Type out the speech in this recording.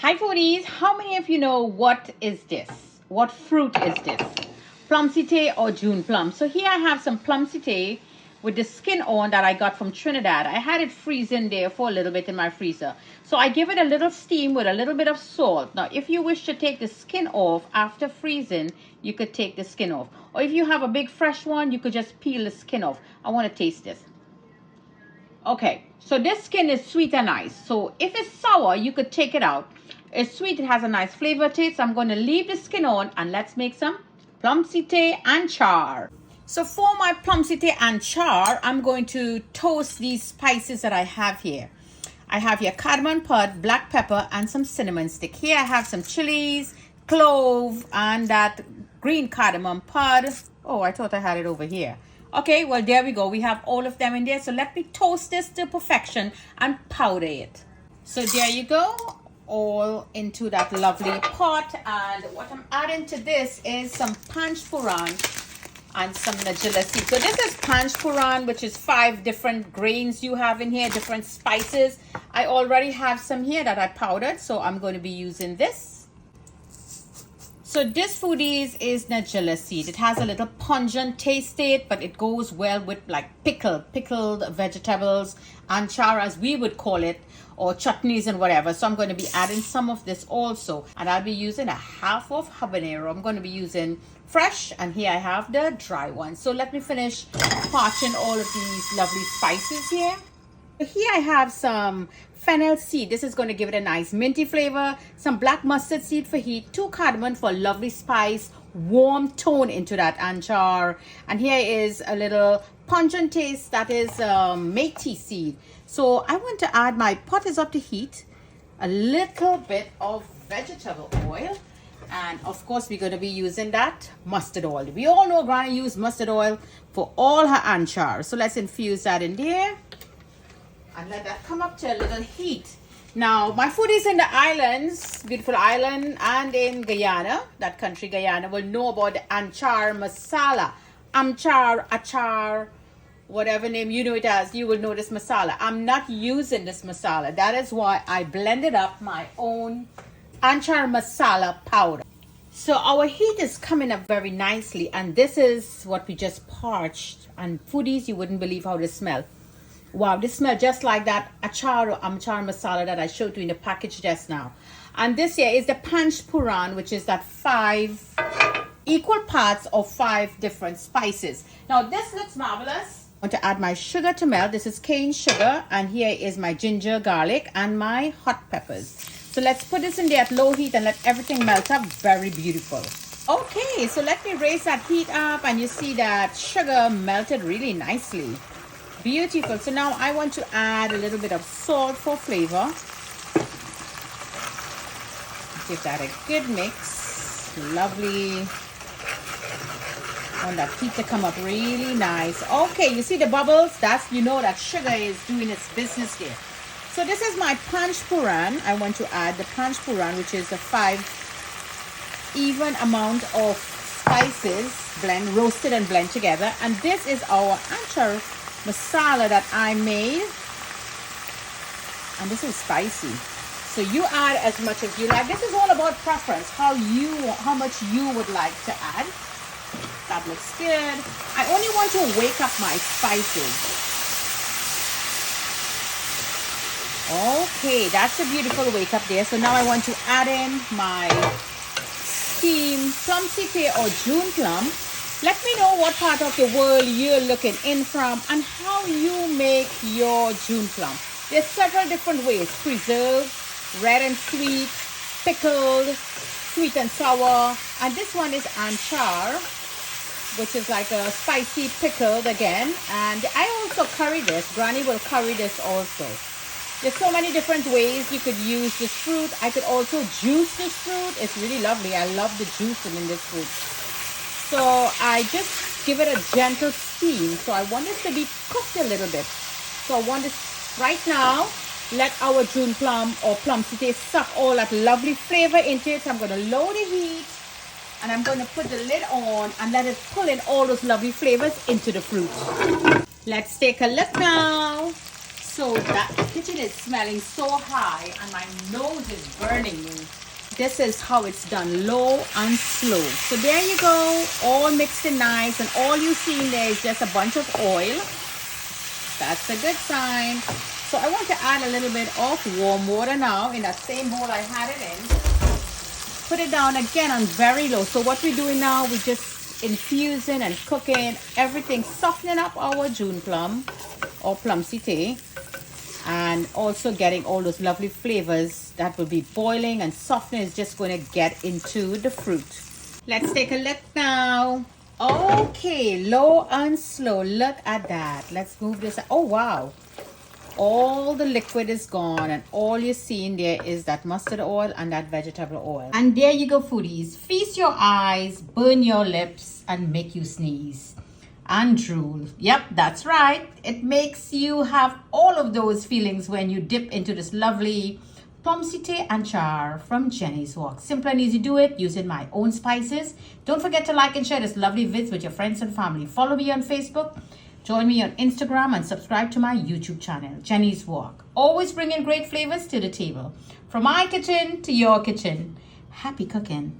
Hi foodies, how many of you know what is this? What fruit is this? Plumcite or June plum. So here I have some plumcite with the skin on that I got from Trinidad. I had it freezing there for a little bit in my freezer. So I give it a little steam with a little bit of salt. Now if you wish to take the skin off after freezing, you could take the skin off. Or if you have a big fresh one, you could just peel the skin off. I want to taste this. Okay, so this skin is sweet and nice. So if it's sour, you could take it out. It's sweet, it has a nice flavor to it. So I'm going to leave the skin on and let's make some Pomeccythere Anchar. So for my Pomeccythere Anchar, I'm going to toast these spices that I have here. I have here cardamom pod, black pepper, and some cinnamon stick. Here I have some chilies, clove, and that green cardamom pod. Oh, I thought I had it over here. Okay, well, there we go. We have all of them in there. So let me toast this to perfection and powder it. So there you go, all into that lovely pot. And what I'm adding to this is some panchphoron and some nigella seeds. So this is panchphoron, which is 5 different grains you have in here, different spices. I already have some here that I powdered, so I'm going to be using this. So this foodies is nigella seed. It has a little pungent taste to it, but it goes well with like pickled vegetables, anchar as we would call it, or chutneys and whatever. So I'm going to be adding some of this also. And I'll be using a half of habanero. I'm going to be using fresh, and here I have the dry one. So let me finish parching all of these lovely spices here. Here I have some fennel seed. This is going to give it a nice minty flavor. Some black mustard seed for heat. 2 cardamom for lovely spice, warm tone into that anchar. And here is a little pungent taste. That is methi seed. So I want to add, my pot is up to heat, a little bit of vegetable oil. And of course, we're going to be using that mustard oil. We all know Granny used mustard oil for all her anchars. So let's infuse that in there. And let that come up to a little heat. Now, my food is in the islands, beautiful island, and in Guyana, that country, Guyana, will know about the anchar masala. Amchar, achar, whatever name you know it as, you will know this masala. I'm not using this masala. That is why I blended up my own anchar masala powder. So our heat is coming up very nicely, and this is what we just parched. And foodies, you wouldn't believe how this smells. Wow, this smells just like that achar or amchar masala that I showed you in the package just now. And this here is the panchphoron, which is that 5 equal parts of 5 different spices. Now this looks marvelous. I want to add my sugar to melt. This is cane sugar, and here is my ginger, garlic, and my hot peppers. So let's put this in there at low heat and let everything melt up. Very beautiful. Okay, so let me raise that heat up, and you see that sugar melted really nicely. Beautiful. So now I want to add a little bit of salt for flavor. Give that a good mix. Lovely. I want that heat to come up really nice. Okay, you see the bubbles? That's, you know that sugar is doing its business here. So this is my panchphoron. I want to add the panchphoron, which is the 5 even amount of spices roasted and blend together. And this is our anchar masala that I made, and this is spicy, so you add as much as you like. This is all about preference, how much you would like to add. That looks good. I only want to wake up my spices. Okay, that's a beautiful wake up there. So now I want to add in my steamed Pomeccythere or June plum. Let me know what part of the world you're looking in from and how you make your June plum. There's several different ways: preserved, red and sweet, pickled, sweet and sour. And this one is anchar, which is like a spicy pickled again. And I also curry this. Granny will curry this also. There's so many different ways you could use this fruit. I could also juice this fruit. It's really lovely. I love the juicing in this fruit. So I just give it a gentle steam. So I want this to be cooked a little bit. So I want this right now. Let our June plum or Pomeccythere suck all that lovely flavor into it. So I'm going to lower the heat, and I'm going to put the lid on and let it pull in all those lovely flavors into the fruit. Let's take a look now. So that kitchen is smelling so high and my nose is burning me. This is how it's done, low and slow. So there you go, all mixed in nice, and all you see in there is just a bunch of oil. That's a good sign. So I want to add a little bit of warm water now in that same bowl I had it in. Put it down again on very low. So what we're doing now, we're just infusing and cooking everything, softening up our June plum or Pomeccythere, and also getting all those lovely flavors that will be boiling, and softening is just going to get into the fruit. Let's take a look now. Okay, low and slow. Look at that. Let's move this. Oh wow, all the liquid is gone, and all you see in there is that mustard oil and that vegetable oil. And there you go, foodies. Feast your eyes, burn your lips, and make you sneeze and drool. Yep, that's right. It makes you have all of those feelings when you dip into this lovely Pomeccythere Achar from Jenny's Walk. Simple and easy to do it using my own spices. Don't forget to like and share this lovely vids with your friends and family. Follow me on Facebook, join me on Instagram, and subscribe to my YouTube channel, Jenny's Walk. Always bringing great flavors to the table. From my kitchen to your kitchen. Happy cooking.